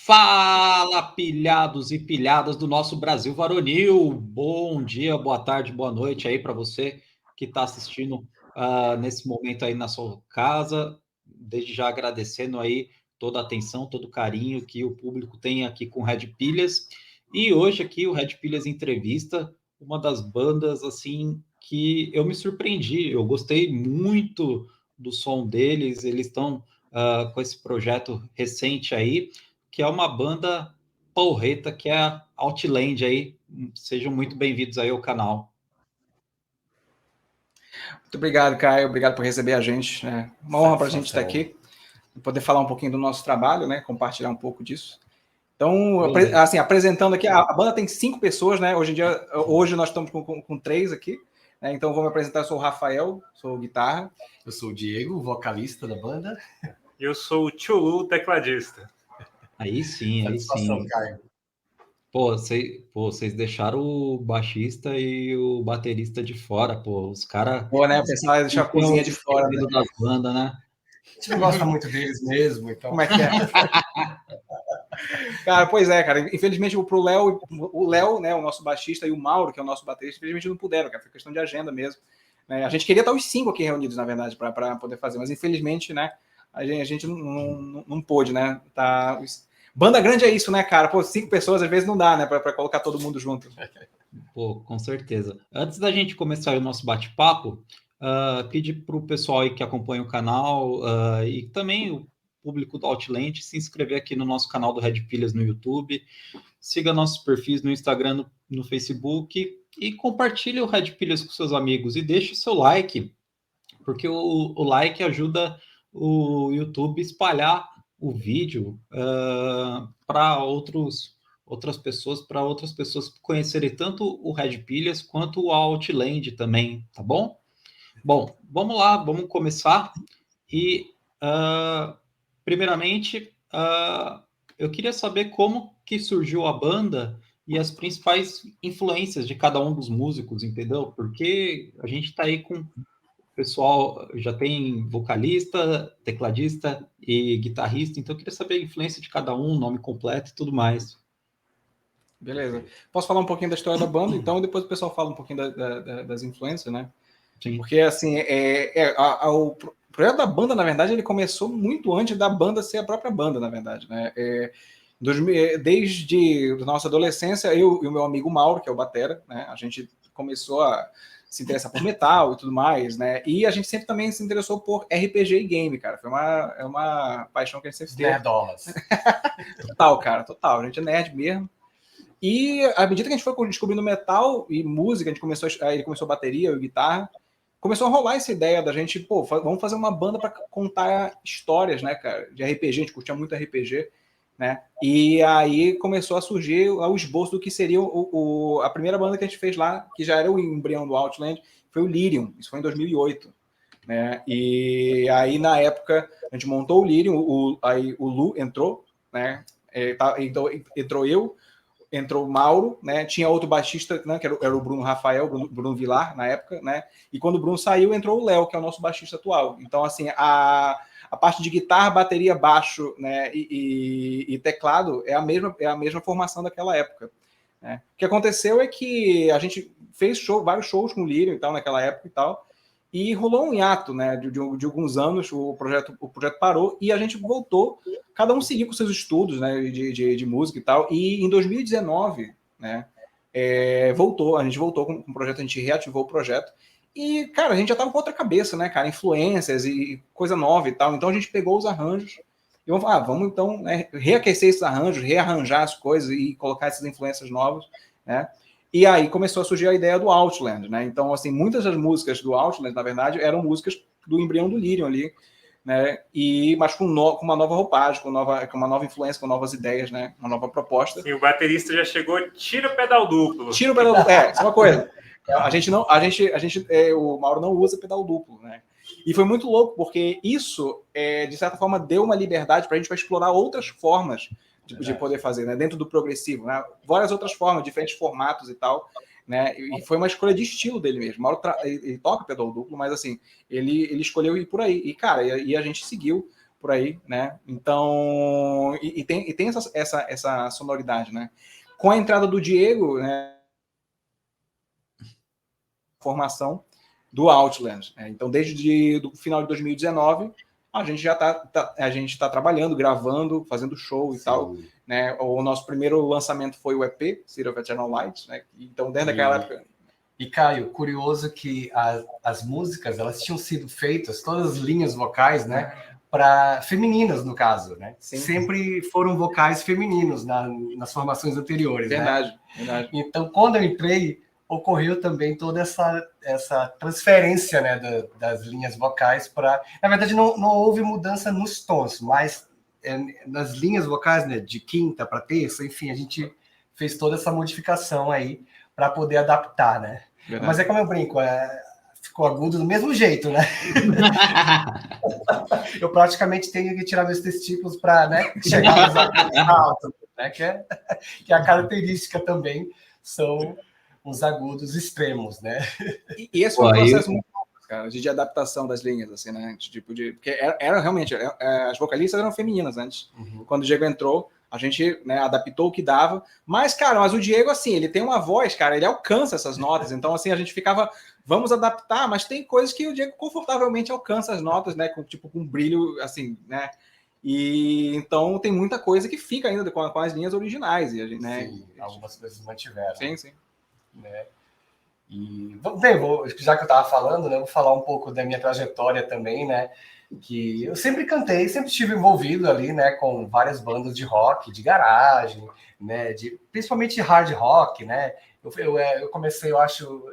Fala, pilhados e pilhadas do nosso Brasil varonil. Bom dia, boa tarde, boa noite aí para você que está assistindo nesse momento aí na sua casa. Desde já agradecendo aí toda a atenção, todo o carinho que o público tem aqui com o Red Pilhas. E hoje aqui o Red Pilhas entrevista uma das bandas assim que eu me surpreendi. Eu gostei muito do som deles. Eles estão com esse projeto recente aí, que é uma banda porreta, que é a Outland aí. Sejam muito bem-vindos aí ao canal. Muito obrigado, Caio. Obrigado por receber a gente. Né? Uma honra para a gente estar aqui, poder falar um pouquinho do nosso trabalho, né? Compartilhar um pouco disso. Então, assim, apresentando aqui, a banda tem 5 pessoas, né? Hoje nós estamos com 3 aqui. Né? Então, vou me apresentar. Eu sou o Rafael, sou guitarra. Eu sou o Diego, vocalista da banda. E eu sou o Tchulu, tecladista. Aí sim, aí sim. Caio. Pô, vocês deixaram o baixista e o baterista de fora, pô. Os caras. Pô, né? O pessoal deixa a cozinha de fora. Né? Das bandas, né? A gente não gosta muito deles mesmo, então. Como é que é? Cara, pois é, cara. Infelizmente, pro Léo, né, o nosso baixista, e o Mauro, que é o nosso baterista, infelizmente não puderam, cara. Foi questão de agenda mesmo. Né? A gente queria estar os 5 aqui reunidos, na verdade, para poder fazer, mas infelizmente, né, a gente não pôde, né? Tá... Banda grande é isso, né, cara? Pô, 5 pessoas às vezes não dá, né, para colocar todo mundo junto. Pô, com certeza. Antes da gente começar o nosso bate-papo, pedir para o pessoal aí que acompanha o canal e também o público do Outland se inscrever aqui no nosso canal do Red Pilhas no YouTube, siga nossos perfis no Instagram, no Facebook e compartilhe o Red Pilhas com seus amigos e deixe o seu like, porque o like ajuda o YouTube a espalhar o vídeo para outras pessoas conhecerem tanto o Red Pilhas quanto o Outland também, tá bom? Bom, vamos lá, vamos começar. E, primeiramente, eu queria saber como que surgiu a banda e as principais influências de cada um dos músicos, entendeu? Porque a gente está aí com o pessoal, já tem vocalista, tecladista e guitarrista, então eu queria saber a influência de cada um, nome completo e tudo mais. Beleza. Posso falar um pouquinho da história da banda, então, e depois o pessoal fala um pouquinho das influências, né? Sim. Porque, assim, o projeto da banda, na verdade, ele começou muito antes da banda ser a própria banda, na verdade, né? Desde a nossa adolescência, eu e o meu amigo Mauro, que é o batera, né? A gente começou a se interessar por metal e tudo mais, né? E a gente sempre também se interessou por RPG e game, cara. Foi uma paixão que a gente sempre teve. Nerdolas. Total, cara, total. A gente é nerd mesmo. E à medida que a gente foi descobrindo metal e música, ele começou bateria e guitarra, começou a rolar essa ideia da gente, pô, vamos fazer uma banda para contar histórias, né, cara, de RPG. A gente curtia muito RPG, né? E aí começou a surgir o esboço do que seria a primeira banda que a gente fez lá, que já era o embrião do Outland, foi o Lyrium. Isso foi em 2008, né? E aí na época a gente montou o Lyrium, aí o Lu entrou, né? Então entrou eu, entrou o Mauro, né? Tinha outro baixista, né? Que era o Bruno Rafael, Bruno Vilar, na época, né? E quando o Bruno saiu, entrou o Léo, que é o nosso baixista atual. Então, assim, a parte de guitarra, bateria, baixo, né? E teclado é a mesma formação daquela época. Né? O que aconteceu é que a gente fez vários shows com o Lírio e tal, naquela época e tal, e rolou um hiato, né? De alguns anos, o projeto parou e a gente voltou. Cada um seguiu com seus estudos, né, de música e tal. E em 2019, né, a gente voltou com o projeto, a gente reativou o projeto. E, cara, a gente já tava com outra cabeça, né, cara? Influências e coisa nova e tal. Então a gente pegou os arranjos e vamos então, né, reaquecer esses arranjos, rearranjar as coisas e colocar essas influências novas, né? E aí começou a surgir a ideia do Outland, né? Então, assim, muitas das músicas do Outland, na verdade, eram músicas do embrião do Lyrium ali, né? Mas com uma nova roupagem, com uma nova influência, com novas ideias, né? Uma nova proposta. E o baterista já chegou, tira o pedal duplo. Tira o pedal duplo. Isso é uma coisa. O Mauro não usa pedal duplo, né? E foi muito louco, porque isso, de certa forma, deu uma liberdade para a gente para explorar outras formas de poder fazer, né? Dentro do progressivo, né? Várias outras formas, diferentes formatos e tal, né? E foi uma escolha de estilo dele mesmo. O Mauro ele toca pedal duplo, mas assim, ele escolheu ir por aí. E, cara, e a gente seguiu por aí, né? Então, e tem essa sonoridade, né? Com a entrada do Diego, né? Formação do Outland. Né? Então, desde o final de 2019, a gente já está trabalhando, gravando, fazendo show e tal. Né? O nosso primeiro lançamento foi o EP, City of Eternal Light. Né? Então, desde aquela época... E, Caio, curioso que as músicas, elas tinham sido feitas, todas as linhas vocais, né? Para femininas, no caso, né? Sim. Sempre foram vocais femininos nas formações anteriores, verdade, né? Verdade. Então, quando eu entrei, ocorreu também toda essa transferência, né, das linhas vocais para... Na verdade, não houve mudança nos tons, mas nas linhas vocais, né, de quinta para terça, enfim, a gente fez toda essa modificação aí para poder adaptar, né? Verdade. Mas é como eu brinco, ficou agudo do mesmo jeito, né? Eu praticamente tenho que tirar meus testículos para, né, chegar nos agudos altos, né? Que é a característica também, são os agudos extremos, né? E esse foi um processo muito bom, cara, de adaptação das linhas, assim, né? Porque era realmente, as vocalistas eram femininas antes. Quando o Diego entrou, a gente, né, adaptou o que dava. Mas o Diego, assim, ele tem uma voz, cara, ele alcança essas notas. Então, assim, a gente ficava, vamos adaptar, mas tem coisas que o Diego confortavelmente alcança as notas, né? Com brilho, assim, né? E então tem muita coisa que fica ainda com as linhas originais. E a gente, né? Sim, algumas coisas mantiveram. Sim. Né? E já que eu estava falando, né, vou falar um pouco da minha trajetória também, né? Que eu sempre cantei, sempre estive envolvido ali, né, com várias bandas de rock, de garagem, né, principalmente hard rock, né. Eu comecei, eu acho,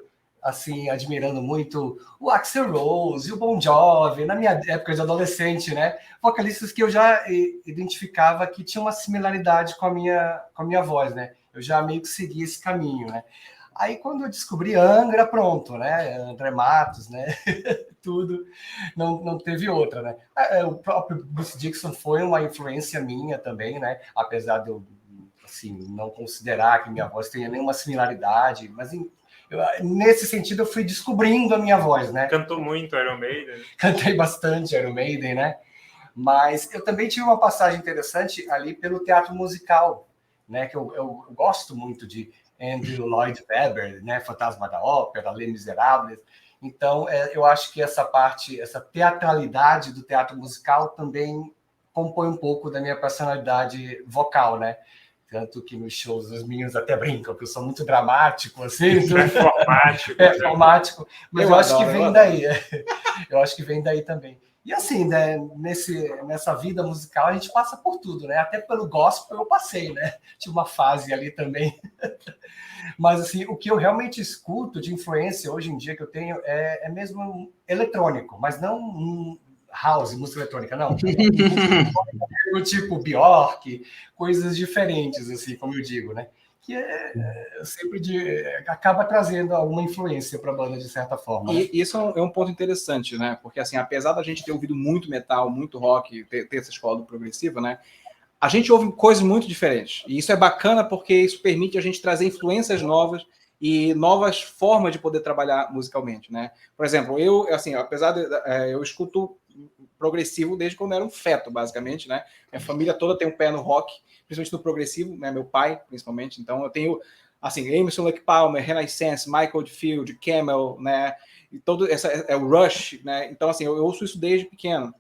assim, admirando muito o Axl Rose e o Bon Jovi, na minha época de adolescente, né, vocalistas que eu já identificava que tinham uma similaridade com a minha voz, né. Eu já meio que segui esse caminho, né. Aí, quando eu descobri Angra, pronto, né? André Matos, né? Tudo, não teve outra, né? O próprio Bruce Dickinson foi uma influência minha também, né? Apesar de eu, assim, não considerar que minha voz tenha nenhuma similaridade, mas nesse sentido eu fui descobrindo a minha voz, né? Cantou muito Iron Maiden. Cantei bastante Iron Maiden, né? Mas eu também tive uma passagem interessante ali pelo teatro musical, né? Que eu gosto muito de Andrew Lloyd Webber, né, Fantasma da Ópera, Les Misérables. Então, eu acho que essa teatralidade do teatro musical também compõe um pouco da minha personalidade vocal, né? Tanto que nos shows os meninos até brincam que eu sou muito dramático, assim. Performático. Mas eu acho que vem daí. Eu acho que vem daí também. E assim, né, nessa vida musical a gente passa por tudo, né? Até pelo gospel eu passei, né? Tive uma fase ali também. Mas assim, o que eu realmente escuto de influência hoje em dia que eu tenho é mesmo eletrônico, mas não house, música eletrônica, não. Do tipo Bjork, coisas diferentes, assim, como eu digo, né? Que sempre acaba trazendo alguma influência para a banda, de certa forma. E isso é um ponto interessante, né? Porque, assim, apesar da gente ter ouvido muito metal, muito rock, ter essa escola do progressivo, né? A gente ouve coisas muito diferentes. E isso é bacana porque isso permite a gente trazer influências novas e novas formas de poder trabalhar musicalmente, né? Por exemplo, eu, assim, apesar de... eu escuto progressivo desde quando eu era um feto, basicamente, né? Minha família toda tem um pé no rock, principalmente no progressivo, né? Meu pai, principalmente. Então, eu tenho, assim, Emerson, Lake Palmer, Renaissance, Michael Oldfield, Camel, né? E todo o Rush, né? Então, assim, eu ouço isso desde pequeno.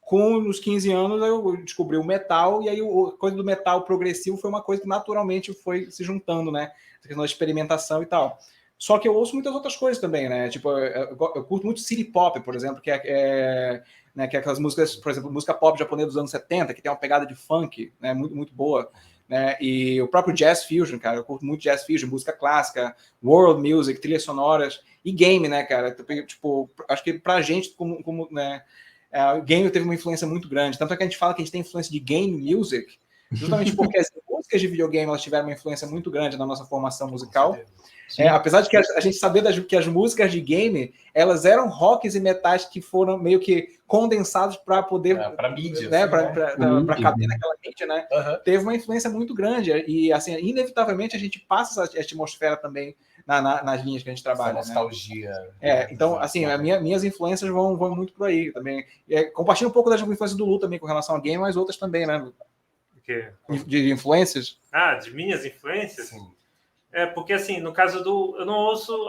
Com os 15 anos, eu descobri o metal, e aí a coisa do metal progressivo foi uma coisa que naturalmente foi se juntando, né? A questão da experimentação e tal. Só que eu ouço muitas outras coisas também, né? Tipo, eu curto muito city pop, por exemplo, que né, que é aquelas músicas, por exemplo, música pop japonesa dos anos 70, que tem uma pegada de funk, né, muito, muito boa, né, e o próprio jazz fusion, cara, eu curto muito jazz fusion, música clássica, world music, trilhas sonoras, e game, né, cara, tipo, acho que pra gente, como né, o game teve uma influência muito grande, tanto é que a gente fala que a gente tem influência de game music, justamente porque as músicas de videogame, elas tiveram uma influência muito grande na nossa formação musical. Apesar de que a gente saber que as músicas de game, elas eram rocks e metais que foram meio que condensados para poder... para mídia. Né, para caber naquela mídia, né? Teve uma influência muito grande. E, assim, inevitavelmente, a gente passa essa atmosfera também, nas linhas que a gente trabalha. Essa nostalgia. Então, assim, minhas influências vão muito por aí também. Compartilho um pouco das influências do Lu também com relação ao game, mas outras também, né? O quê? De influências? De minhas influências? Sim. Porque assim, no caso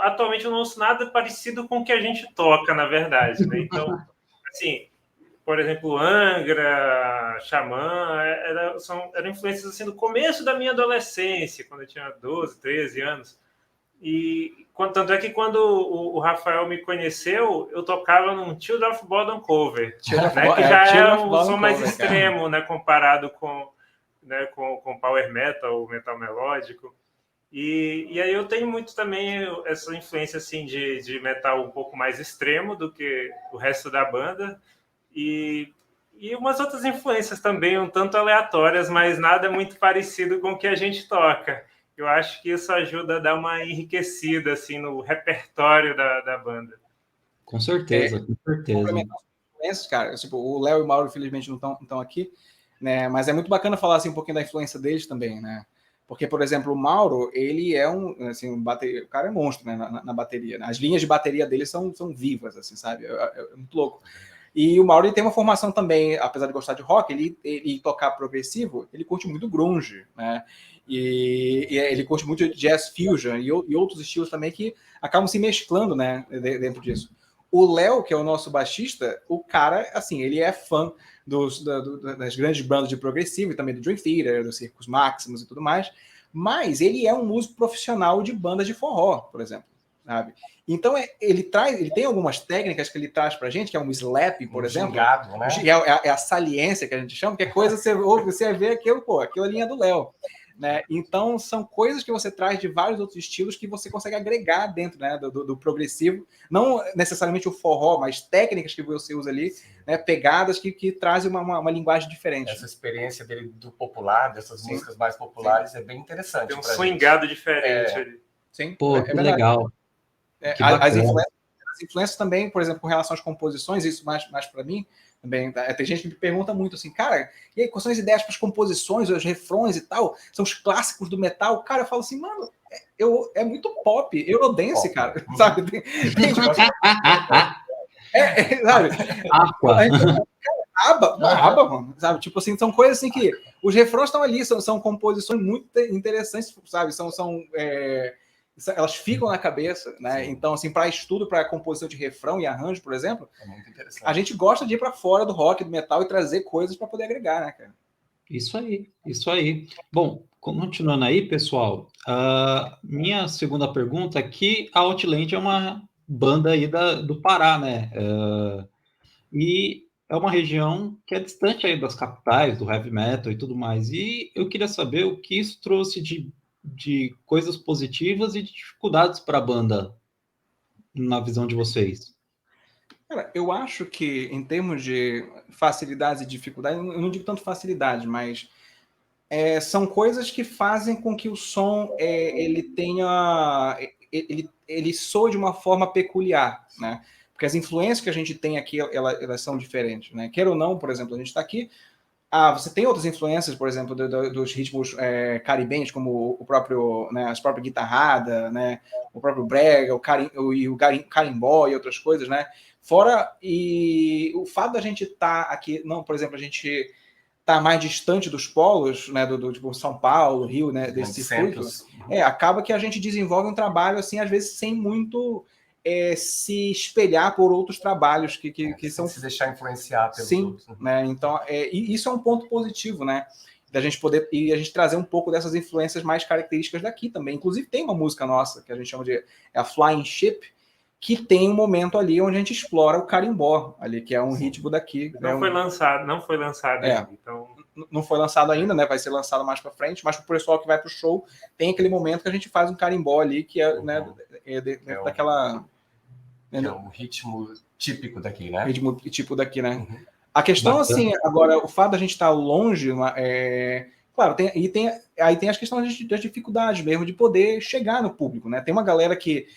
atualmente eu não ouço nada parecido com o que a gente toca, na verdade, né? Então, assim, por exemplo, Angra, Xamã, eram influências assim do começo da minha adolescência, quando eu tinha 12, 13 anos. E tanto é que quando o Rafael me conheceu, eu tocava num Children of Bodom cover, né, que já é um som mais extremo, né, comparado com power metal, metal melódico. E aí eu tenho muito também essa influência assim de metal um pouco mais extremo do que o resto da banda e umas outras influências também um tanto aleatórias, mas nada muito parecido com o que a gente toca. Eu acho que isso ajuda a dar uma enriquecida assim no repertório da banda. Com certeza, com certeza. Cara, tipo, o Léo e o Mauro infelizmente não estão aqui, né? Mas é muito bacana falar assim um pouquinho da influência deles também, né? Porque, por exemplo, o Mauro, ele é o cara é monstro, né, na bateria. Né? As linhas de bateria dele são vivas, assim, sabe? É muito louco. E o Mauro ele tem uma formação também, apesar de gostar de rock, ele tocar progressivo, ele curte muito grunge, né? E ele curte muito jazz fusion e outros estilos também que acabam se mesclando, né, dentro disso. O Léo, que é o nosso baixista, o cara, assim, ele é fã das grandes bandas de progressivo e também do Dream Theater, do Circus Maximus e tudo mais, mas ele é um músico profissional de bandas de forró, por exemplo, sabe? Então ele tem algumas técnicas que ele traz pra gente, que é um slap, por exemplo, gingado, né? É a saliência que a gente chama, que é coisa você vê aquilo é a linha do Léo. Né? Então, são coisas que você traz de vários outros estilos que você consegue agregar dentro, né, do progressivo. Não necessariamente o forró, mas técnicas que você usa ali, né, pegadas que trazem uma linguagem diferente. Essa experiência dele do popular, dessas músicas mais populares, é bem interessante. Tem um swingado diferente ali. Sim, Pô, que legal. Que as influências também, por exemplo, com relação às composições, isso mais para mim, também, tem gente que me pergunta muito assim, cara, e aí, quais são as ideias para as composições, os refrões e tal? São os clássicos do metal? Cara, eu falo assim, mano, é muito pop, Eurodance, cara, sabe? Sabe? Aba, mano, sabe? Tipo assim, são coisas assim que os refrões estão ali, são composições muito interessantes, sabe? Elas ficam na cabeça, né? Sim. Então, assim, para estudo, para composição de refrão e arranjo, por exemplo, é muito interessante. A gente gosta de ir para fora do rock, do metal e trazer coisas para poder agregar, né, cara? Isso aí. Bom, continuando aí, pessoal, minha segunda pergunta é que a Outland é uma banda aí do Pará, né? E é uma região que é distante aí das capitais, do heavy metal e tudo mais. E eu queria saber o que isso trouxe de coisas positivas e de dificuldades para a banda, na visão de vocês. Cara, eu acho que, em termos de facilidades e dificuldades, eu não digo tanto facilidade, mas são coisas que fazem com que o som ele tenha... Ele soe de uma forma peculiar, né? Porque as influências que a gente tem aqui, elas são diferentes, né? Quer ou não, por exemplo, a gente está aqui, você tem outras influências, por exemplo, dos ritmos caribenhos, como o próprio, né, as próprias guitarradas, né, o próprio brega, o carimbó e outras coisas, né? Fora, e o fato da gente estar aqui, por exemplo, a gente tá mais distante dos polos, né, tipo São Paulo, Rio, né, desse circuito, acaba que a gente desenvolve um trabalho, assim, às vezes sem muito se espelhar por outros trabalhos que são... Se deixar influenciar pelos outros. Né? Então, e isso é um ponto positivo, né? Da gente poder e a gente trazer um pouco dessas influências mais características daqui também. Inclusive, tem uma música nossa, que a gente chama de a Flying Ship, que tem um momento ali onde a gente explora o carimbó, ali, que é um ritmo daqui. Não foi lançado ainda, então... Não foi lançado ainda, né? Vai ser lançado mais para frente, mas para o pessoal que vai para o show, tem aquele momento que a gente faz um carimbó ali, que é, né, daquela... É um ritmo típico daqui, né? Ritmo típico daqui, né? Uhum. A questão, assim, agora, o fato da gente estar longe, claro, aí tem as questões das dificuldades mesmo de poder chegar no público, né? Tem uma galera que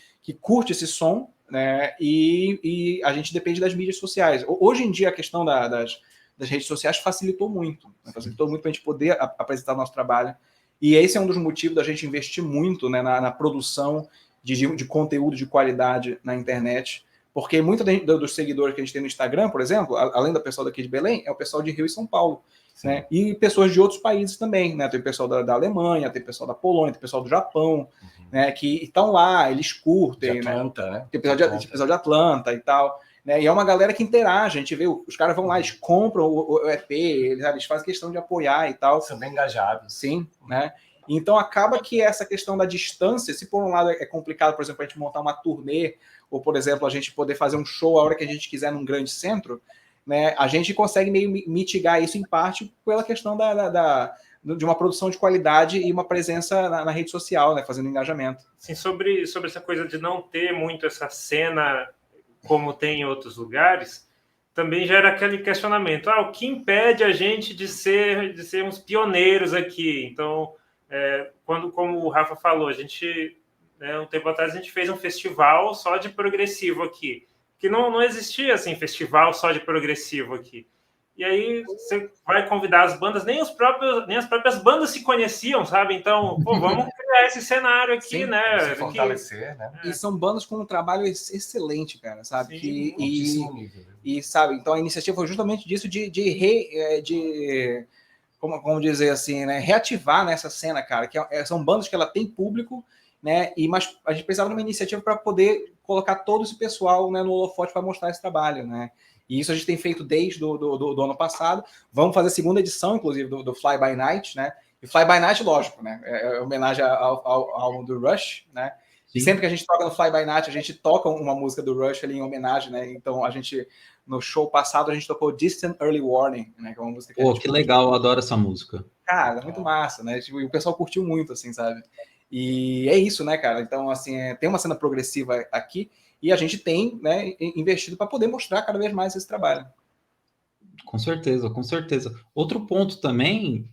curte esse som, né? E a gente depende das mídias sociais. Hoje em dia, a questão das redes sociais facilitou muito, né? Facilitou muito para a gente poder apresentar o nosso trabalho. E esse é um dos motivos da gente investir muito, né, na produção de conteúdo de qualidade na internet, porque muitos dos seguidores que a gente tem no Instagram, por exemplo, além do pessoal daqui de Belém, é o pessoal de Rio e São Paulo, né? E pessoas de outros países também, né? Tem o pessoal da Alemanha, tem o pessoal da Polônia, tem o pessoal do Japão, né? Que estão lá, eles curtem, de Atlanta, né? Tem o pessoal de Atlanta e tal, né? E é uma galera que interage, a gente vê, os caras vão lá, eles compram o EP, eles fazem questão de apoiar e tal. São bem engajados. Sim, né? Então acaba que essa questão da distância, se por um lado é complicado, por exemplo, a gente montar uma turnê, ou por exemplo, a gente poder fazer um show a hora que a gente quiser num grande centro, né? A gente consegue meio mitigar isso em parte pela questão de uma produção de qualidade e uma presença na rede social, né? Fazendo engajamento. Sim, sobre essa coisa de não ter muito essa cena como tem em outros lugares, também gera aquele questionamento. O que impede a gente de sermos pioneiros aqui? Então, como o Rafa falou, a gente, um tempo atrás, a gente fez um festival só de progressivo aqui, que não existia, assim, festival só de progressivo aqui. E aí você vai convidar as bandas, nem as próprias bandas se conheciam, sabe? Então, vamos criar esse cenário aqui, Sim, né? Se fortalecer, né? E são bandas com um trabalho excelente, cara, sabe? Sim, e sabe, então a iniciativa foi justamente disso como dizer assim, né? Reativar nessa cena, cara, que são bandas que ela tem público, né? Mas a gente precisava de uma iniciativa para poder colocar todo esse pessoal, né, no holofote para mostrar esse trabalho, né? E isso a gente tem feito desde do ano passado. Vamos fazer a segunda edição, inclusive, do Fly By Night, né? E Fly By Night, lógico, né? É homenagem ao álbum do Rush, né? Sim. Sempre que a gente toca no Fly By Night, a gente toca uma música do Rush ali em homenagem, né? Então, no show passado, a gente tocou Distant Early Warning, né? Que é uma música que que legal, eu adoro essa música. Cara, muito massa, né? E o pessoal curtiu muito, assim, sabe? E é isso, né, cara? Então, assim, tem uma cena progressiva aqui e a gente tem, né, investido para poder mostrar cada vez mais esse trabalho. Com certeza, com certeza. Outro ponto também,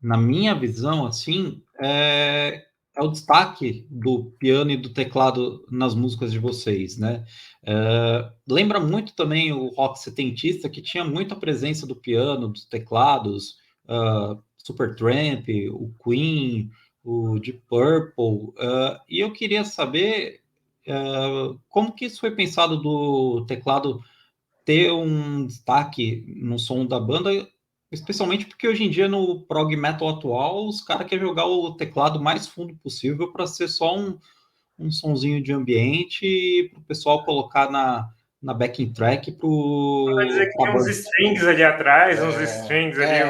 na minha visão, assim, é o destaque do piano e do teclado nas músicas de vocês, né? Lembra muito também o rock setentista, que tinha muita presença do piano, dos teclados, Supertramp, o Queen, o Deep Purple, e eu queria saber como que isso foi pensado do teclado ter um destaque no som da banda, especialmente porque hoje em dia no prog metal atual os caras querem jogar o teclado mais fundo possível para ser só um sonzinho de ambiente para o pessoal colocar na backing track Pode dizer que tem uns strings ali atrás, uns strings ali.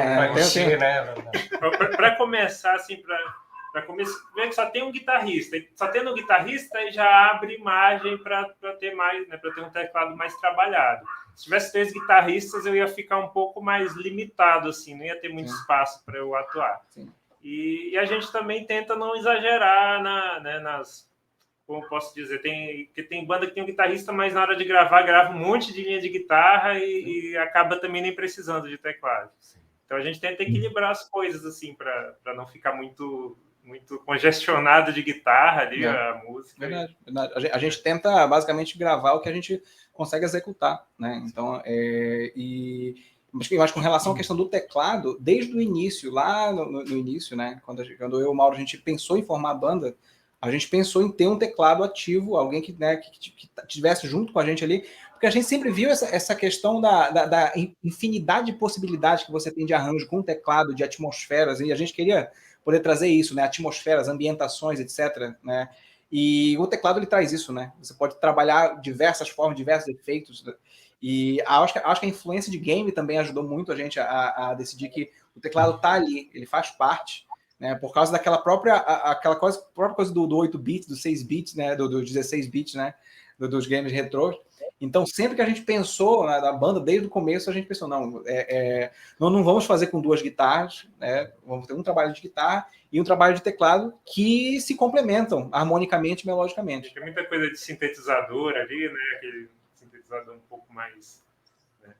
Para começar, assim, para começar, ver que só tem um guitarrista. Só tendo um guitarrista, aí já abre margem para ter mais, né, para ter um teclado mais trabalhado. Se tivesse 3 guitarristas, eu ia ficar um pouco mais limitado, assim, não ia ter muito espaço para eu atuar. E a gente também tenta não exagerar nas... Como posso dizer, tem banda que tem um guitarrista, mas na hora de gravar, grava um monte de linha de guitarra e acaba também nem precisando de teclado. Então a gente tenta equilibrar as coisas, assim, para não ficar muito congestionado de guitarra ali, a música. Verdade. A gente tenta basicamente gravar o que a gente consegue executar, né? Então, mas com relação à questão do teclado, desde o início, lá no início, né? Quando eu e o Mauro, a gente pensou em formar a banda, a gente pensou em ter um teclado ativo, alguém que estivesse junto com a gente ali, porque a gente sempre viu essa questão da infinidade de possibilidades que você tem de arranjo com o teclado, de atmosferas, e a gente queria poder trazer isso, né? Atmosferas, ambientações, etc., né? E o teclado, ele traz isso, né? Você pode trabalhar diversas formas, diversos efeitos, né? E acho que a influência de game também ajudou muito a gente a decidir que o teclado tá ali, ele faz parte, né? Por causa daquela própria coisa do 8 bits, do 6 bits, né? Do 16 bits, né? Dos games retrô. Então, sempre que a gente pensou na banda, desde o começo, a gente pensou, não vamos fazer com 2 guitarras, né? Vamos ter um trabalho de guitarra e um trabalho de teclado que se complementam harmonicamente e melodicamente. Tem muita coisa de sintetizador ali, né? Aquele sintetizador um pouco mais... Né?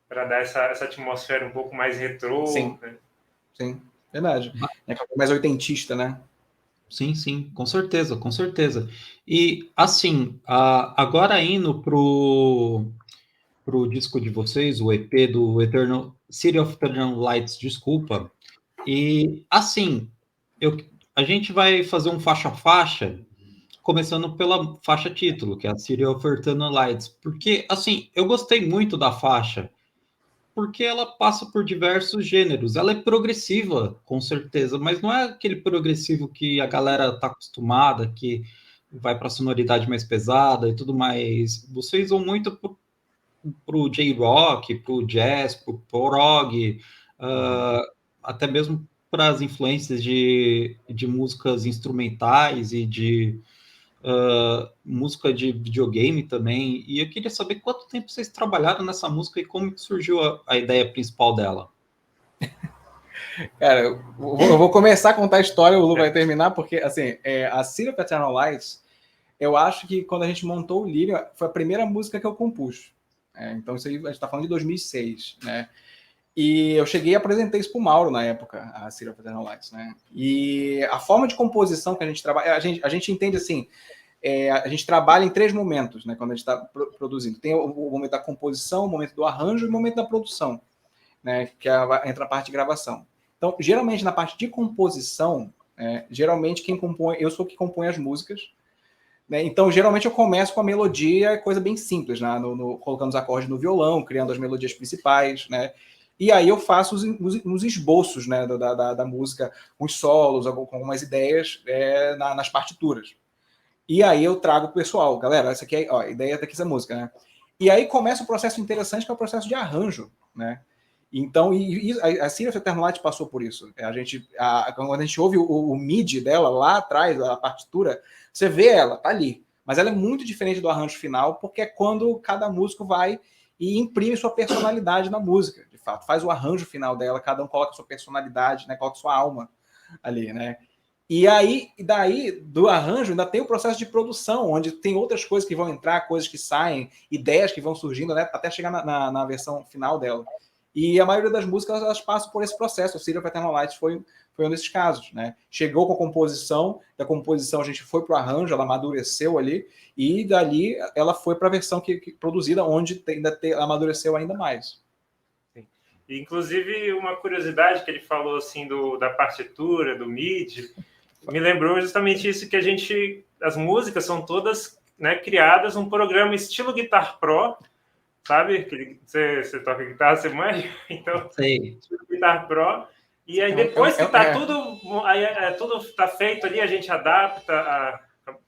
Para dar essa atmosfera um pouco mais retrô. Sim, né? Sim, verdade. É mais oitentista, né? Sim, com certeza, com certeza. E, assim, agora indo pro disco de vocês, o EP do City of Eternal Lights, desculpa, e, assim, a gente vai fazer um faixa a faixa, começando pela faixa título, que é a City of Eternal Lights, porque, assim, eu gostei muito da faixa, porque ela passa por diversos gêneros. Ela é progressiva, com certeza, mas não é aquele progressivo que a galera está acostumada, que vai para a sonoridade mais pesada e tudo mais. Vocês vão muito para o J-Rock, para o jazz, para o prog, até mesmo para as influências de músicas instrumentais e de música de videogame também. E eu queria saber quanto tempo vocês trabalharam nessa música e como que surgiu a ideia principal dela. Cara, eu vou começar a contar a história, o Lu vai terminar, porque, assim, a City of Eternal Lights, eu acho que quando a gente montou o Lyrium, foi a primeira música que eu compus. Então, isso aí, a gente está falando de 2006, né? E eu cheguei e apresentei isso para o Mauro na época, a City of Eternal Lights, né? E a forma de composição que a gente trabalha, a gente entende assim, a gente trabalha em 3 momentos, né? Quando a gente está produzindo. Tem o momento da composição, o momento do arranjo e o momento da produção, né? Que entra a parte de gravação. Então, geralmente, na parte de composição, geralmente quem compõe, eu sou que compõe as músicas, né? Então, geralmente eu começo com a melodia, coisa bem simples, né? Colocando os acordes no violão, criando as melodias principais, né? E aí eu faço os esboços, né, da música, uns solos, com algumas ideias nas partituras. E aí eu trago o pessoal, galera, essa aqui é a ideia dessa música, né? E aí começa o processo interessante, que é o processo de arranjo, né? Então, a City of Eternal Light passou por isso. Quando a gente ouve o MIDI dela lá atrás, a partitura, você vê ela, tá ali. Mas ela é muito diferente do arranjo final, porque é quando cada músico vai e imprime sua personalidade na música, de fato. Faz o arranjo final dela, cada um coloca sua personalidade, né? Coloca sua alma ali, né? E aí, daí, do arranjo, ainda tem o processo de produção, onde tem outras coisas que vão entrar, coisas que saem, ideias que vão surgindo, né? Até chegar na versão final dela. E a maioria das músicas, elas passam por esse processo. O City of Eternal Lights foi um desses casos, né? Chegou com a composição, da composição a gente foi para o arranjo, ela amadureceu ali, e dali ela foi para a versão que produzida, onde amadureceu ainda mais. Inclusive, uma curiosidade que ele falou assim da partitura, do MIDI, me lembrou justamente isso, que as músicas são todas, né, criadas num programa estilo Guitar Pro, sabe? Que você toca guitarra, você manja? Então, estilo Guitar Pro. E aí depois que tá tudo tá feito ali, a gente adapta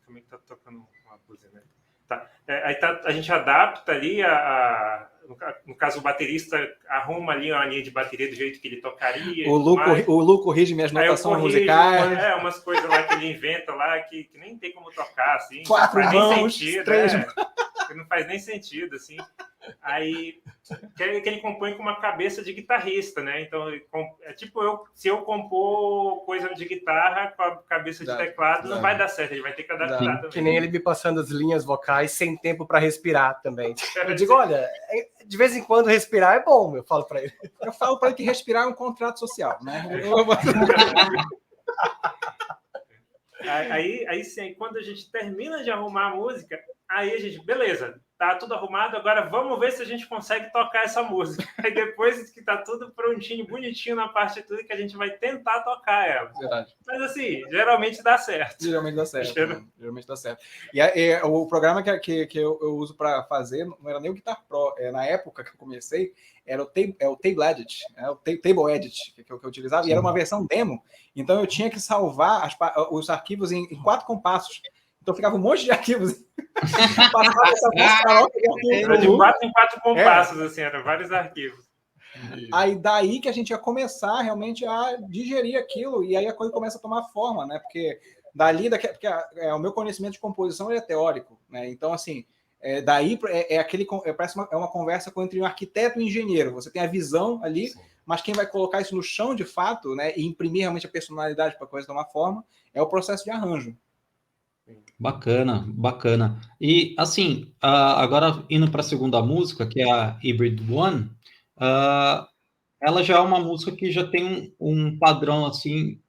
Como é que tá tocando uma buzina, né? Tá. A gente adapta ali no caso, o baterista arruma ali uma linha de bateria do jeito que ele tocaria. O Lu corrige minhas notações musicais. Umas coisas lá que ele inventa lá que nem tem como tocar, assim. 4 mãos, 3 mãos. Que não faz nem sentido, assim. Aí, que ele compõe com uma cabeça de guitarrista, né? Então, é tipo se eu compor coisa de guitarra com a cabeça de teclado, não vai dar certo, ele vai ter que adaptar também. Que nem ele me passando as linhas vocais sem tempo para respirar também. Eu digo, olha, de vez em quando respirar é bom, eu falo para ele. Eu falo para ele que respirar é um contrato social, né? Aí sim, quando a gente termina de arrumar a música, aí a gente, beleza, tá tudo arrumado, agora vamos ver se a gente consegue tocar essa música. Aí depois que tá tudo prontinho, bonitinho na partitura, que a gente vai tentar tocar ela. Verdade. Mas assim, geralmente dá certo. Geralmente dá certo. Geralmente dá certo. E o programa que eu uso para fazer não era nem o Guitar Pro. Na época que eu comecei, era o Table Edit, o Table Edit que eu utilizava, e era uma versão demo. Então eu tinha que salvar os arquivos em 4 compassos. Então ficava um monte de arquivos. Passava essa era de 4 em 4 compassos, assim, eram vários arquivos. Aí daí que a gente ia começar realmente a digerir aquilo, e aí a coisa começa a tomar forma, né? Porque porque o meu conhecimento de composição é teórico, né? Então, assim, daí parece uma conversa entre um arquiteto e um engenheiro. Você tem a visão ali, sim, mas quem vai colocar isso no chão de fato, né, e imprimir realmente a personalidade para a coisa tomar forma, é o processo de arranjo. Bacana, bacana. E, assim, agora indo para a segunda música, que é a Hybrid One, ela já é uma música que já tem um padrão, assim,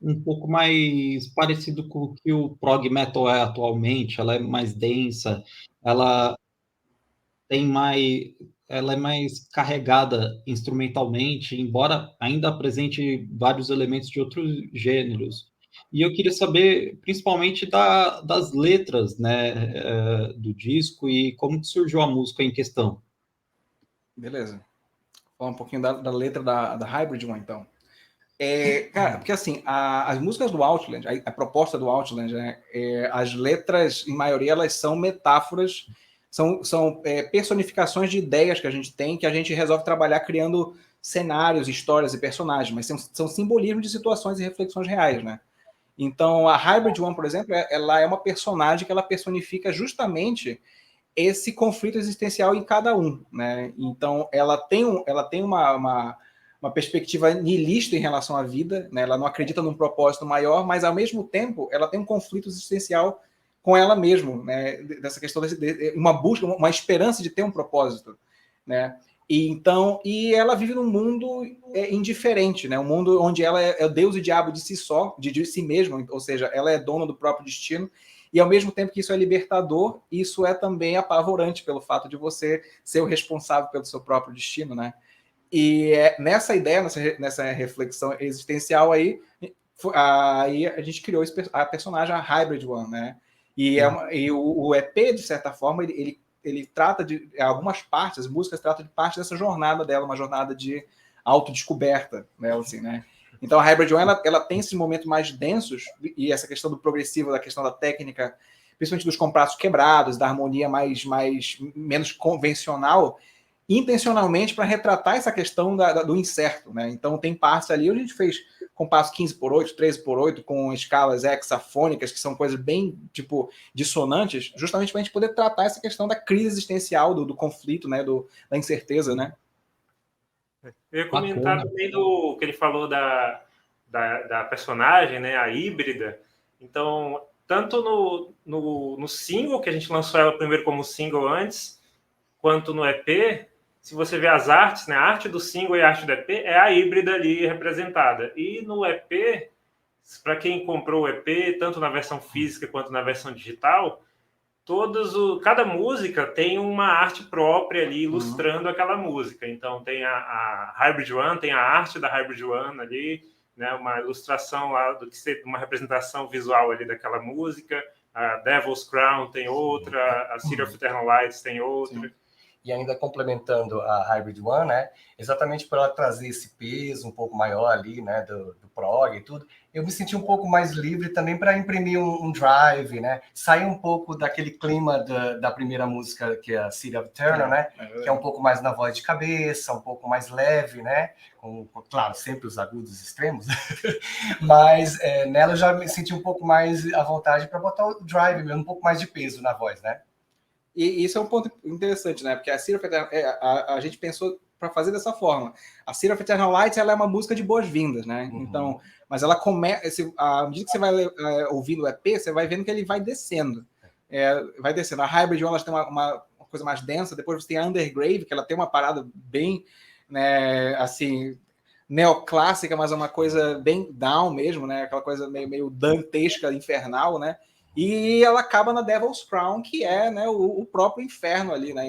um pouco mais parecido com o que o prog metal é atualmente. Ela é mais densa, ela é mais carregada instrumentalmente, embora ainda apresente vários elementos de outros gêneros. E eu queria saber, principalmente, das letras, né, do disco e como que surgiu a música em questão. Beleza. Vou falar um pouquinho da letra da Hybrid One, então. Cara, porque assim, as músicas do Outland, a proposta do Outland, né, as letras, em maioria, elas são metáforas, são personificações de ideias que a gente tem, que a gente resolve trabalhar criando cenários, histórias e personagens, mas são simbolismos de situações e reflexões reais, né? Então, a Hybrid One, por exemplo, ela é uma personagem que ela personifica justamente esse conflito existencial em cada um, né? Então, ela tem uma perspectiva nihilista em relação à vida, né? Ela não acredita num propósito maior, mas ao mesmo tempo ela tem um conflito existencial com ela mesma, né? Dessa questão de uma busca, uma esperança de ter um propósito, né? E ela vive num mundo indiferente, né? Um mundo onde ela é Deus e diabo de si só, de si mesma, ou seja, ela é dona do próprio destino. E ao mesmo tempo que isso é libertador, isso é também apavorante pelo fato de você ser o responsável pelo seu próprio destino, né? E nessa ideia, nessa reflexão existencial aí a gente criou a personagem, a Hybrid One, né? E o EP, de certa forma, ele trata de algumas partes, as músicas tratam de parte dessa jornada dela, uma jornada de autodescoberta, né? Assim, né? Então a Hybrid One ela tem esses momentos mais densos, e essa questão do progressivo, da questão da técnica, principalmente dos compassos quebrados, da harmonia menos convencional, intencionalmente para retratar essa questão do incerto, né? Então tem partes ali onde a gente fez compasso 15/8, 13/8, com escalas hexafônicas, que são coisas bem, tipo, dissonantes, justamente para a gente poder tratar essa questão da crise existencial, do conflito, né? Da incerteza, né? Eu ia comentar também do que ele falou da personagem, né, a híbrida. Então, tanto no single, que a gente lançou ela primeiro como single antes, quanto no EP, se você vê as artes, né, a arte do single e a arte do EP é a híbrida ali representada. E no EP, para quem comprou o EP, tanto na versão física quanto na versão digital, cada música tem uma arte própria ali ilustrando aquela música. Então tem a Hybrid One, tem a arte da Hybrid One ali, né, uma ilustração lá do que seria uma representação visual ali daquela música. A Devil's Crown tem outra, a City of Eternal Lights tem outra. Sim. E ainda complementando a Hybrid One, né, exatamente para ela trazer esse peso um pouco maior ali, né, do prog e tudo, eu me senti um pouco mais livre também para imprimir um drive, né, sair um pouco daquele clima da primeira música, que é a City of Eternal, né, que é um pouco mais na voz de cabeça, um pouco mais leve, né, claro, sempre os agudos extremos, mas nela eu já me senti um pouco mais à vontade para botar o drive mesmo, um pouco mais de peso na voz, né. E isso é um ponto interessante, né? Porque a City of Eternal, a gente pensou para fazer dessa forma. A City of Eternal Light, ela é uma música de boas-vindas, né? Uhum. Então, mas ela começa, à medida que você vai ouvindo o EP, você vai vendo que ele vai descendo. Vai descendo. A Hybrid One, ela tem uma coisa mais densa. Depois você tem a Undergrave, que ela tem uma parada bem, né, assim, neoclássica, mas é uma coisa bem down mesmo, né? Aquela coisa meio dantesca, infernal, né? E ela acaba na Devil's Crown, que é, né, o próprio inferno ali, né?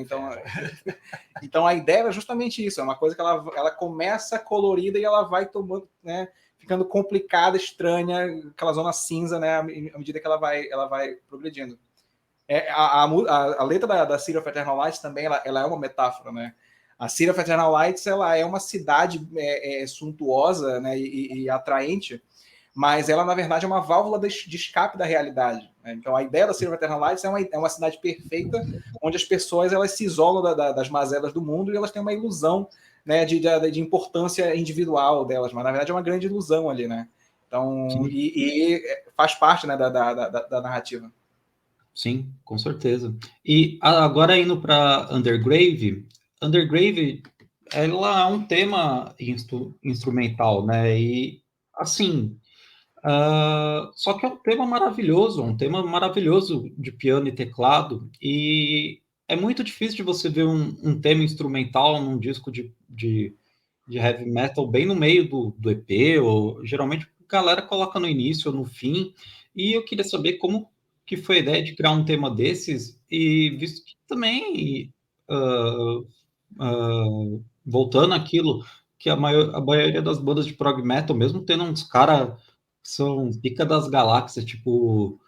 Então a ideia é justamente isso, é uma coisa que ela começa colorida e ela vai tomando, né, ficando complicada, estranha, aquela zona cinza, né, à medida que ela vai progredindo. A letra da City of Eternal Lights também ela é uma metáfora, né? A City of Eternal Lights ela é uma cidade suntuosa, né, e atraente, mas ela, na verdade, é uma válvula de escape da realidade. Né? Então, a ideia da City of Eternal Lights é uma cidade perfeita, onde as pessoas elas se isolam das mazelas do mundo e elas têm uma ilusão, né, de importância individual delas, mas, na verdade, é uma grande ilusão ali, né? Então, e faz parte, né, da narrativa. Sim, com certeza. E agora indo para Undergrave, ela é um tema instrumental, né? E, assim... só que é um tema maravilhoso de piano e teclado, e é muito difícil de você ver um tema instrumental num disco de heavy metal bem no meio do EP, ou geralmente a galera coloca no início ou no fim, e eu queria saber como que foi a ideia de criar um tema desses, e visto que também, voltando àquilo, que a maioria das bandas de prog metal, mesmo tendo uns caras são pica das galáxias, tipo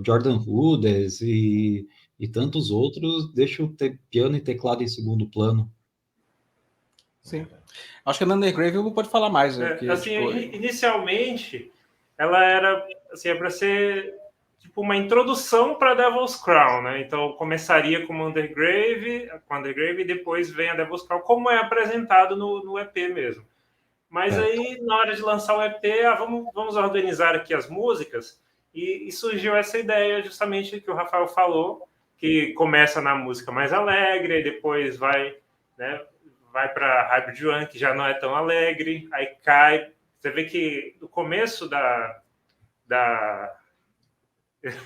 Jordan Rudess e tantos outros, deixa o piano e teclado em segundo plano. Sim. Acho que a Undergrave não pode falar mais. Né? Porque, assim, tipo... inicialmente, ela era assim, para ser tipo uma introdução para Devil's Crown, né? Então começaria com Undergrave, e depois vem a Devil's Crown, como é apresentado no EP mesmo. Mas aí, na hora de lançar o EP, vamos organizar aqui as músicas, e surgiu essa ideia justamente que o Rafael falou, que começa na música mais alegre, e depois vai, né, vai para Hybrid One, que já não é tão alegre, aí cai. Você vê que no começo da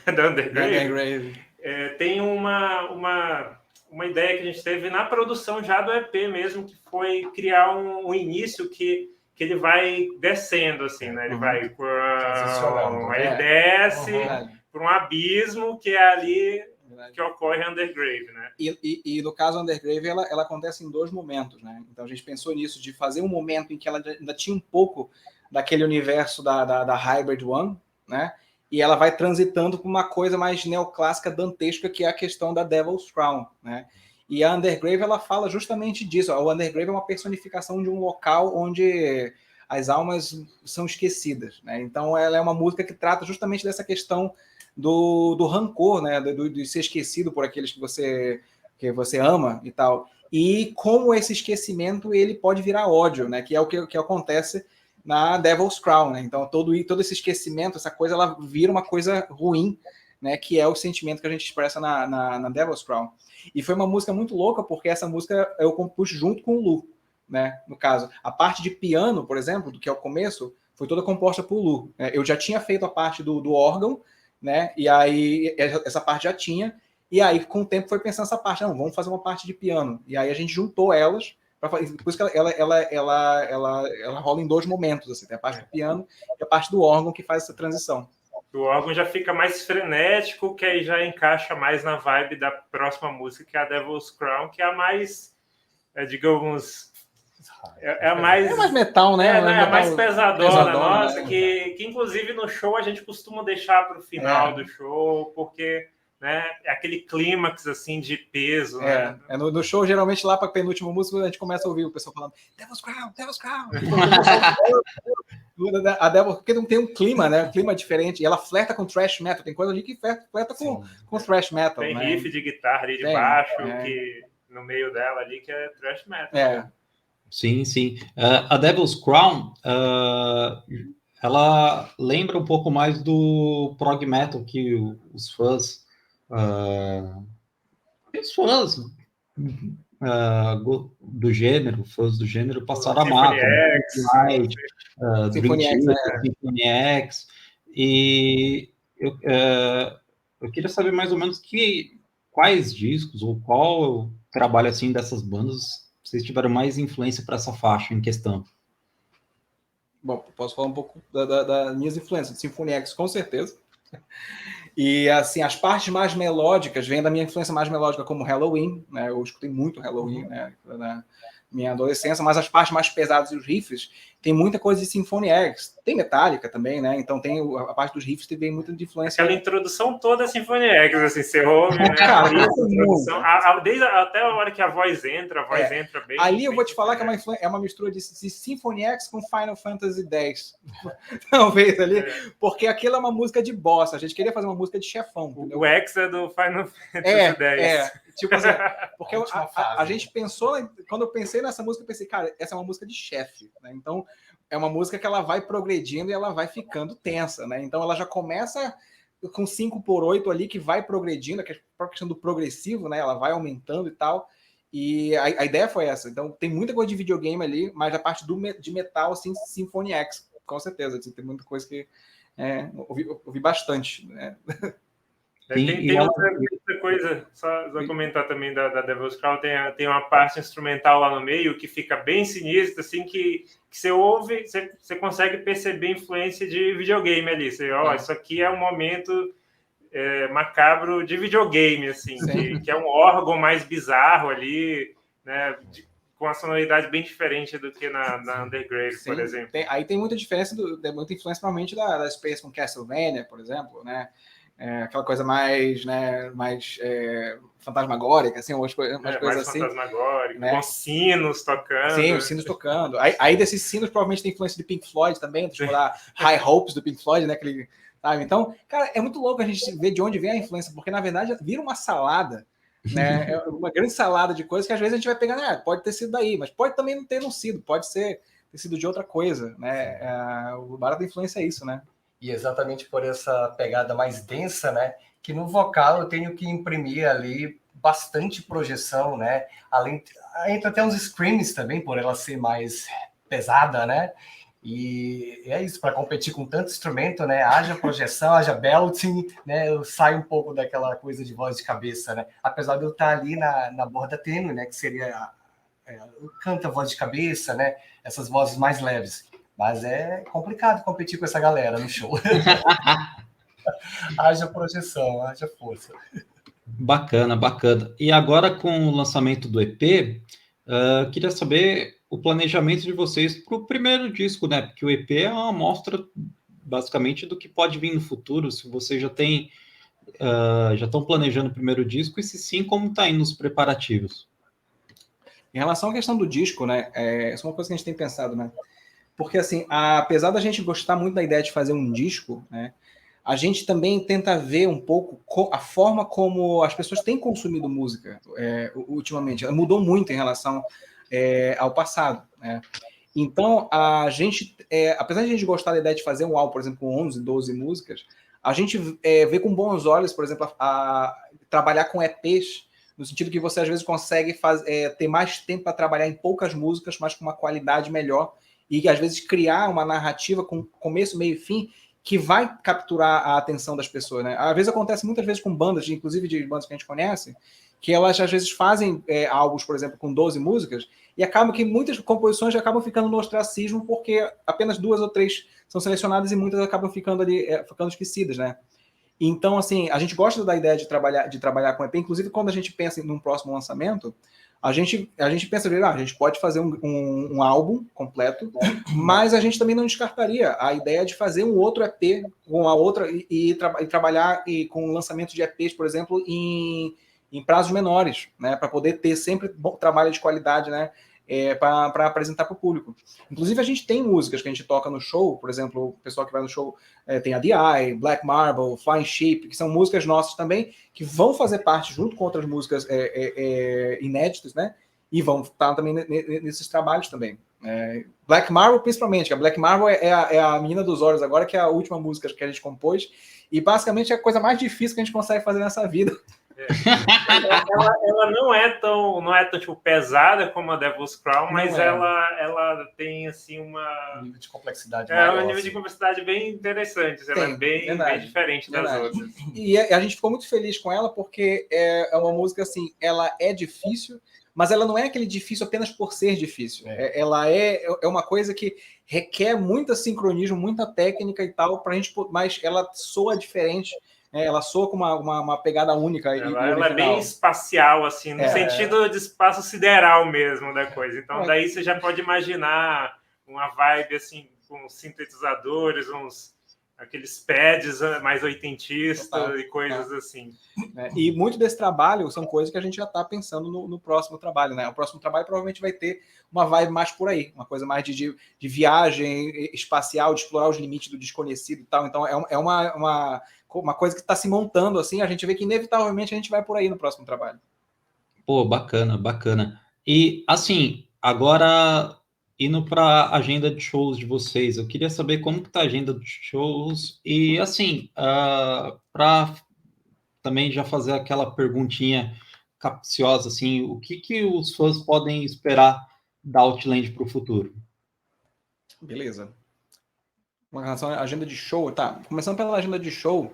Undergrave, tem uma ideia que a gente teve na produção já do EP mesmo, que foi criar um início que ele vai descendo, assim, né? Ele vai... Aí desce por um abismo que é ali que ocorre a Undergrave, né? E no caso, a Undergrave, ela acontece em 2 momentos, né? Então a gente pensou nisso, de fazer um momento em que ela ainda tinha um pouco daquele universo da Hybrid One, né? E ela vai transitando para uma coisa mais neoclássica, dantesca, que é a questão da Devil's Crown, né? E a Undergrave, ela fala justamente disso. O Undergrave é uma personificação de um local onde as almas são esquecidas, né? Então ela é uma música que trata justamente dessa questão do rancor, né? De ser esquecido por aqueles que você ama e tal. E como esse esquecimento ele pode virar ódio, né? Que é o que acontece na Devil's Crown, né? Então todo esse esquecimento, essa coisa, ela vira uma coisa ruim, né? Que é o sentimento que a gente expressa na Devil's Crown. E foi uma música muito louca, porque essa música eu compus junto com o Lu, né? No caso, a parte de piano, por exemplo, do que é o começo, foi toda composta por Lu. Eu já tinha feito a parte do órgão, né? E aí essa parte já tinha. E aí, com o tempo, foi pensando essa parte. Não, vamos fazer uma parte de piano. E aí a gente juntou elas. Por isso que ela rola em 2 momentos. Assim. Tem a parte do piano e a parte do órgão que faz essa transição. O órgão já fica mais frenético, que aí já encaixa mais na vibe da próxima música, que é a Devil's Crown, que é a mais, digamos... É a mais... É mais metal, né? É a mais pesadona nossa, né? que inclusive no show a gente costuma deixar para o final do show, porque... Né? É aquele clímax assim de peso. Né? No show, geralmente lá para penúltimo músico, a gente começa a ouvir o pessoal falando Devil's Crown, Devil's Crown. A Devil, porque não tem um clima, né? Um clima diferente. E ela flerta com thrash metal. Tem coisa ali que flerta com thrash metal. Tem né? riff de guitarra ali de baixo, que no meio dela ali, que é thrash metal. Sim, sim. A Devil's Crown, ela lembra um pouco mais do prog metal que os fãs do gênero passaram a amar. Symphony Symphony X. E eu queria saber mais ou menos quais discos ou qual trabalho assim dessas bandas vocês tiveram mais influência para essa faixa em questão. Bom, posso falar um pouco das minhas influências. Symphony X, com certeza. E, assim, as partes mais melódicas vêm da minha influência mais melódica, como Halloween, né? Eu escutei muito Halloween, né? Na minha adolescência, mas as partes mais pesadas e os riffs tem muita coisa de Symphony X. Tem Metallica também, né? Então tem a parte dos riffs que vem muita de influência. Aquela introdução toda a Symphony X, assim, você ouve, né? Desde até a hora que a voz entra bem. Ali eu vou te falar que é uma mistura de Symphony X com Final Fantasy X. Talvez ali, porque aquilo é uma música de boss. A gente queria fazer uma música de chefão. Entendeu? O X é do Final Fantasy X. Tipo assim, porque a gente pensou, quando eu pensei nessa música, eu pensei, cara, essa é uma música de chefe, né? Então, é uma música que ela vai progredindo e ela vai ficando tensa, né? Então, ela já começa com 5/8 ali, que vai progredindo, que é a própria questão do progressivo, né? Ela vai aumentando e tal. E a ideia foi essa. Então, tem muita coisa de videogame ali, mas a parte de metal, assim, Symphony X, com certeza. Assim, tem muita coisa que ouvi bastante, né? Tem outra coisa, só comentar também da Devil's Crown, tem uma parte instrumental lá no meio que fica bem sinistra, assim, que você ouve, você consegue perceber influência de videogame ali. Isso aqui é um momento macabro de videogame, assim, que é um órgão mais bizarro ali, né? com a sonoridade bem diferente do que na Undergrave, por exemplo. Aí tem muita diferença, muita influência provavelmente da Space com Castlevania, por exemplo, né? Aquela coisa mais, né, mais fantasmagórica, assim, umas coisas mais assim. Fantasmagórica, né? Com sinos tocando. Sim, os sinos tocando. Aí desses sinos provavelmente tem influência de Pink Floyd também, tipo lá, High Hopes do Pink Floyd, né? Aquele, sabe? Então, cara, é muito louco a gente ver de onde vem a influência, porque na verdade vira uma salada, né? É uma grande salada de coisas que às vezes a gente vai pegar, né? Pode ter sido daí, mas pode também não sido, pode ter sido de outra coisa, né? O barato da influência é isso, né? E exatamente por essa pegada mais densa, né? Que no vocal eu tenho que imprimir ali bastante projeção, né? Entra até uns screams também, por ela ser mais pesada, né? E é isso, para competir com tanto instrumento, né? Haja projeção, haja belting, né? Eu saio um pouco daquela coisa de voz de cabeça, né? Apesar de eu estar ali na borda tênue, né? Que seria canta voz de cabeça, né? Essas vozes mais leves. Mas é complicado competir com essa galera no show. Haja projeção, haja força. Bacana, bacana. E agora com o lançamento do EP, queria saber o planejamento de vocês para o primeiro disco, né? Porque o EP é uma amostra, basicamente, do que pode vir no futuro. Se vocês já estão planejando o primeiro disco, e se sim, como está indo os preparativos? Em relação à questão do disco, né? Isso é uma coisa que a gente tem pensado, né? Porque, assim, apesar da gente gostar muito da ideia de fazer um disco, né? A gente também tenta ver um pouco a forma como as pessoas têm consumido música ultimamente. Ela mudou muito em relação ao passado, né? Então, a gente, apesar de a gente gostar da ideia de fazer um álbum, por exemplo, com 11, 12 músicas, a gente vê com bons olhos, por exemplo, a trabalhar com EPs, no sentido que você, às vezes, consegue ter mais tempo para trabalhar em poucas músicas, mas com uma qualidade melhor, e, às vezes, criar uma narrativa com começo, meio e fim, que vai capturar a atenção das pessoas, né? Às vezes acontece muitas vezes com bandas, inclusive de bandas que a gente conhece, que elas às vezes fazem álbuns, por exemplo, com 12 músicas, e acaba que muitas composições já acabam ficando no ostracismo, porque apenas 2 ou 3 são selecionadas e muitas acabam ficando ali, ficando esquecidas, né? Então, assim, a gente gosta da ideia de trabalhar com EP, inclusive quando a gente pensa em um próximo lançamento, a gente pensa, a gente pode fazer um álbum completo, mas a gente também não descartaria a ideia de fazer um outro EP com a outra e trabalhar com lançamento de EPs, por exemplo, em prazos menores, né, para poder ter sempre bom trabalho de qualidade, né, para apresentar para o público. Inclusive, a gente tem músicas que a gente toca no show, por exemplo, o pessoal que vai no show tem a DI, Black Marble, Flying Sheep, que são músicas nossas também, que vão fazer parte junto com outras músicas inéditas, né? E vão estar também nesses trabalhos também. Black Marble, principalmente, a Black Marble é a menina dos olhos agora, que é a última música que a gente compôs, e basicamente é a coisa mais difícil que a gente consegue fazer nessa vida. Ela não é tão tipo, pesada como a Devil's Crown, mas ela tem assim um nível de complexidade maior, um nível de complexidade bem interessante. Ela é bem diferente das outras. E a gente ficou muito feliz com ela porque é uma música assim, ela é difícil, mas ela não é aquele difícil apenas por ser difícil. Ela é uma coisa que requer muita sincronismo, muita técnica e tal, mas ela soa diferente. Ela soa com uma pegada única. Ela é bem espacial, assim, no sentido de espaço sideral mesmo da coisa. Então, daí você já pode imaginar uma vibe, assim, com sintetizadores, aqueles pads mais oitentistas e coisas assim. E muito desse trabalho são coisas que a gente já está pensando no próximo trabalho, né? O próximo trabalho provavelmente vai ter uma vibe mais por aí, uma coisa mais de viagem espacial, de explorar os limites do desconhecido e tal. Então, é uma coisa que está se montando, assim, a gente vê que inevitavelmente a gente vai por aí no próximo trabalho. Pô, bacana, bacana. E, assim, agora, indo para a agenda de shows de vocês, eu queria saber como que tá a agenda de shows e, assim, para também já fazer aquela perguntinha capciosa, assim, o que os fãs podem esperar da Outland para o futuro? Beleza. Com relação à agenda de show, tá, começando pela agenda de show,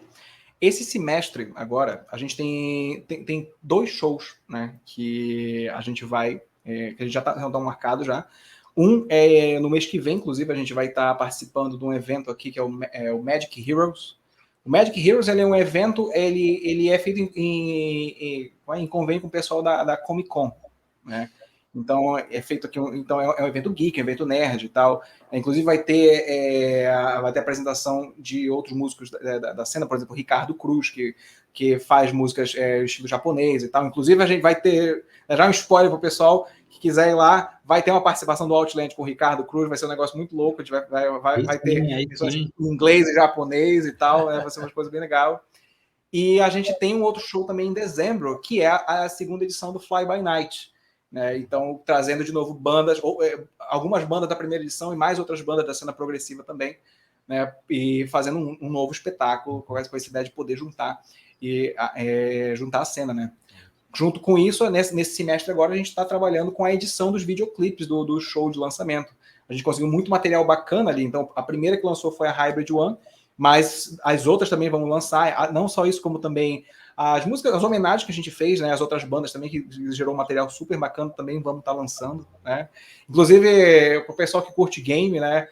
esse semestre, agora, a gente tem 2 shows, né, que a gente vai, que a gente já está marcado já. Um é no mês que vem, inclusive, a gente vai estar participando de um evento aqui, que é o Magic Heroes. O Magic Heroes, ele é um evento, ele é feito em convênio com o pessoal da Comic Con, né? Então, é feito aqui, então é um evento geek, é um evento nerd e tal. Inclusive, vai ter apresentação de outros músicos da cena, por exemplo, o Ricardo Cruz, que faz músicas estilo japonês e tal. Inclusive, a gente vai ter, já um spoiler para o pessoal que quiser ir lá, vai ter uma participação do Outland com o Ricardo Cruz, vai ser um negócio muito louco, a gente vai ter pessoas em inglês e japonês e tal, vai ser uma coisa bem legal. E a gente tem um outro show também em dezembro, que é a segunda edição do Fly By Night. Né? Então, trazendo de novo bandas, algumas bandas da primeira edição e mais outras bandas da cena progressiva também, né? E fazendo um novo espetáculo, com essa ideia de poder juntar a cena. Né? Junto com isso, nesse semestre agora, a gente está trabalhando com a edição dos videoclipes do show de lançamento. A gente conseguiu muito material bacana ali. Então, a primeira que lançou foi a Hybrid One, mas as outras também vão lançar, não só isso, como também as músicas, as homenagens que a gente fez, né, as outras bandas também, que gerou um material super bacana, também vamos estar lançando, né? Inclusive, o pessoal que curte game, né,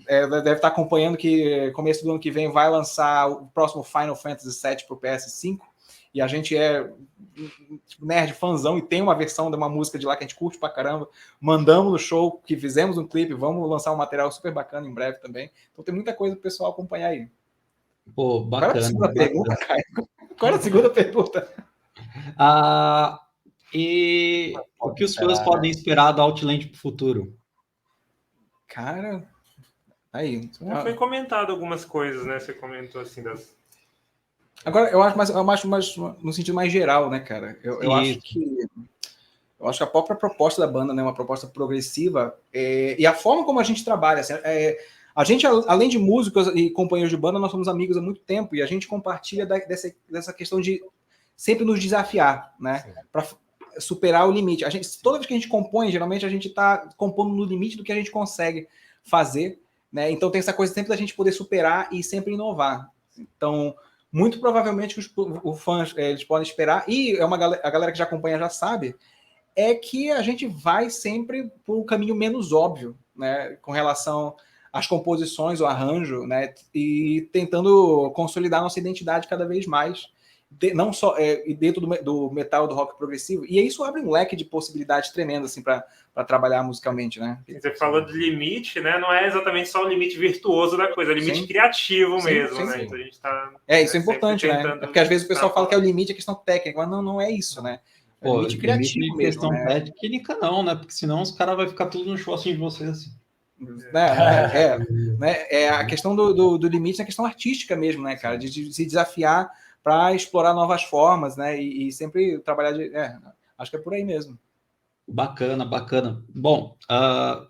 deve estar acompanhando que começo do ano que vem vai lançar o próximo Final Fantasy VII para o PS5, e a gente é nerd fãzão e tem uma versão de uma música de lá que a gente curte pra caramba, mandamos no show, que fizemos um clipe, vamos lançar um material super bacana em breve também, então tem muita coisa pro pessoal acompanhar aí. Pô, bacana. Qual era a segunda pergunta, Caio? Qual era a segunda pergunta? E o que os fãs podem esperar do Outland para o futuro? Cara, aí. Foi comentado algumas coisas, né? Você comentou assim das... Agora, eu acho mais no sentido mais geral, né, cara? Eu acho que a própria proposta da banda, né, uma proposta progressiva, e a forma como a gente trabalha, assim, a gente, além de músicos e companheiros de banda, nós somos amigos há muito tempo e a gente compartilha dessa questão de sempre nos desafiar, né, para superar o limite. Toda vez que a gente compõe, geralmente a gente está compondo no limite do que a gente consegue fazer, né? Então tem essa coisa sempre da gente poder superar e sempre inovar. Então, muito provavelmente os fãs eles podem esperar, e a galera que já acompanha já sabe, é que a gente vai sempre por um caminho menos óbvio, né, com relação às composições, o arranjo, né, e tentando consolidar nossa identidade cada vez mais, não só dentro do metal, do rock progressivo, e isso abre um leque de possibilidades tremendas assim, para trabalhar musicalmente. Né? Você falou de limite, né? Não é exatamente só o limite virtuoso da coisa, é o limite criativo mesmo. Sim. Né? Então a gente tá, isso é importante, né? Porque às vezes o pessoal fala que é o limite, a questão técnica, mas não é isso, né? É limite criativo limite mesmo, questão né? Técnica não, né? Porque senão os caras vão ficar tudo no show assim de vocês assim. A questão do limite é a questão artística mesmo, né, cara? De se desafiar para explorar novas formas, né? E sempre trabalhar acho que é por aí mesmo. Bacana. Bom,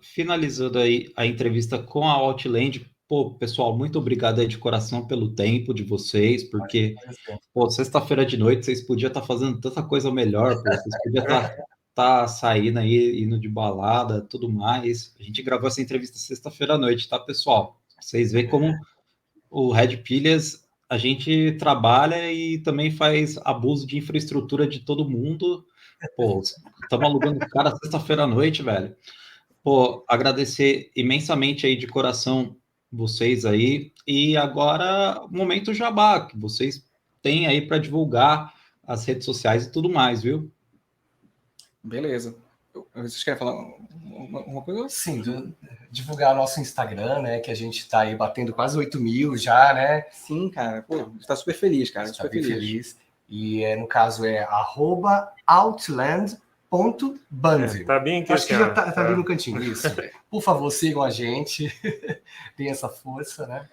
finalizando aí a entrevista com a Outland, pô, pessoal, muito obrigado aí de coração pelo tempo de vocês, porque, sexta-feira de noite vocês podiam estar fazendo tanta coisa melhor, pô, vocês podiam estar saindo aí, indo de balada, tudo mais. A gente gravou essa entrevista sexta-feira à noite, tá, pessoal? Vocês veem como o Red Pilhas, a gente trabalha e também faz abuso de infraestrutura de todo mundo. Pô, estamos alugando o cara sexta-feira à noite, velho. Pô, agradecer imensamente aí de coração vocês aí. E agora, momento jabá, que vocês têm aí para divulgar as redes sociais e tudo mais, viu? Beleza. Vocês querem falar uma coisa? Sim, divulgar nosso Instagram, né? Que a gente está aí batendo quase 8.000 já, né? Sim, cara. Pô, está super feliz, cara. Está super feliz. E no caso é @outland.band. Tá bem aqui. Acho que já tá ali no cantinho, isso. Por favor, sigam a gente. Tem essa força, né?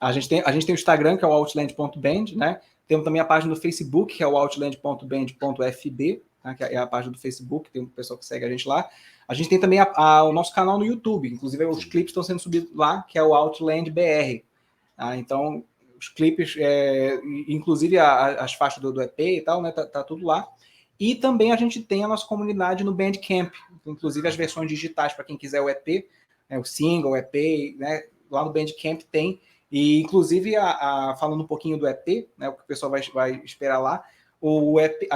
A gente tem o Instagram, que é o outland.band, né? Temos também a página do Facebook, que é o outland.band.fb, né? Que é a página do Facebook, tem um pessoal que segue a gente lá. A gente tem também o nosso canal no YouTube, inclusive os clipes estão sendo subidos lá, que é o Outland BR. Então, os clipes, inclusive as faixas do EP e tal, né? Tá tudo lá. E também a gente tem a nossa comunidade no Bandcamp, inclusive as versões digitais para quem quiser o EP, o single, o EP, né? Lá no Bandcamp tem. E, inclusive, falando um pouquinho do EP, né, o que o pessoal vai esperar lá, o EP,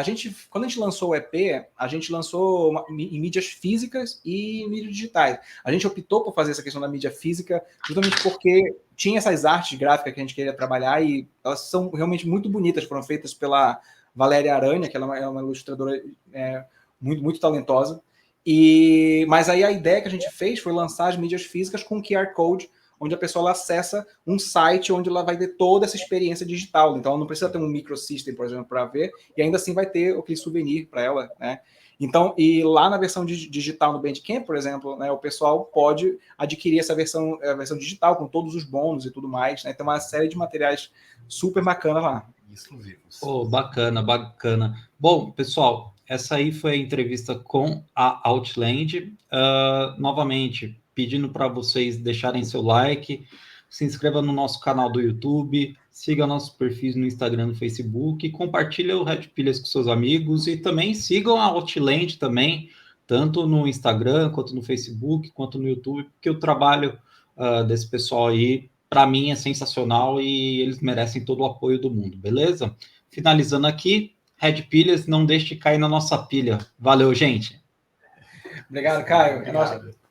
quando a gente lançou o EP, a gente lançou em mídias físicas e mídias digitais. A gente optou por fazer essa questão da mídia física justamente porque tinha essas artes gráficas que a gente queria trabalhar e elas são realmente muito bonitas, foram feitas pela Valéria Aranha, que ela é uma ilustradora muito, muito talentosa. Mas aí a ideia que a gente fez foi lançar as mídias físicas com QR Code, onde a pessoa ela acessa um site onde ela vai ter toda essa experiência digital. Então, ela não precisa ter um microsystem, por exemplo, para ver, e ainda assim vai ter aquele souvenir para ela, né? Então, e lá na versão digital no Bandcamp, por exemplo, né, o pessoal pode adquirir essa versão, a versão digital com todos os bônus e tudo mais, né? Tem uma série de materiais super bacana lá. Exclusivos. Oh, bacana, bacana. Bom, pessoal, essa aí foi a entrevista com a Outland. Novamente, pedindo para vocês deixarem seu like, se inscreva no nosso canal do YouTube, siga nossos perfis no Instagram e no Facebook, compartilhe o Red Pilhas com seus amigos e também sigam a Outland também, tanto no Instagram, quanto no Facebook, quanto no YouTube, porque o trabalho desse pessoal aí, para mim, é sensacional e eles merecem todo o apoio do mundo, beleza? Finalizando aqui, Red Pilhas, não deixe de cair na nossa pilha. Valeu, gente! Obrigado, Caio. Obrigado.